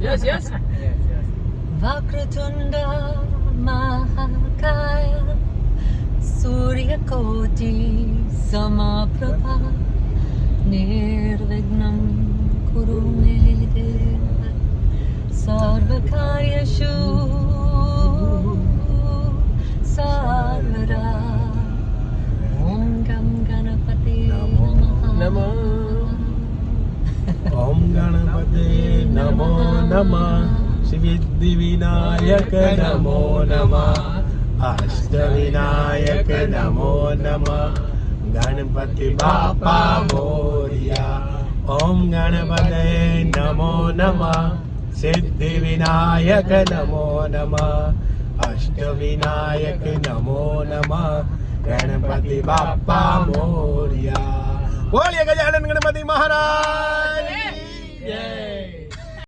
Yes. Vakratunda Mahakaya Suryakoti Samaprabha Nirvignam Kuru Me Deva Sarvakaryashu Sarvada Om Gam Ganapate Namaha ઓમ ગણપતે નમો નમઃ સિદ્ધિ વિનાયક નમો નમઃ અષ્ટ વિનાયક નમો નમઃ ગણપતિ બાપા મોરિયા ઓમ ગણપતે નમો નમઃ સિદ્ધિ વિનાયક નમો નમઃ અષ્ટ વિનાયક નમો નમઃ ગણપતિ બાપા મોરિયા બોલીએ ગજાનન ગણપતિ મહારાજ જય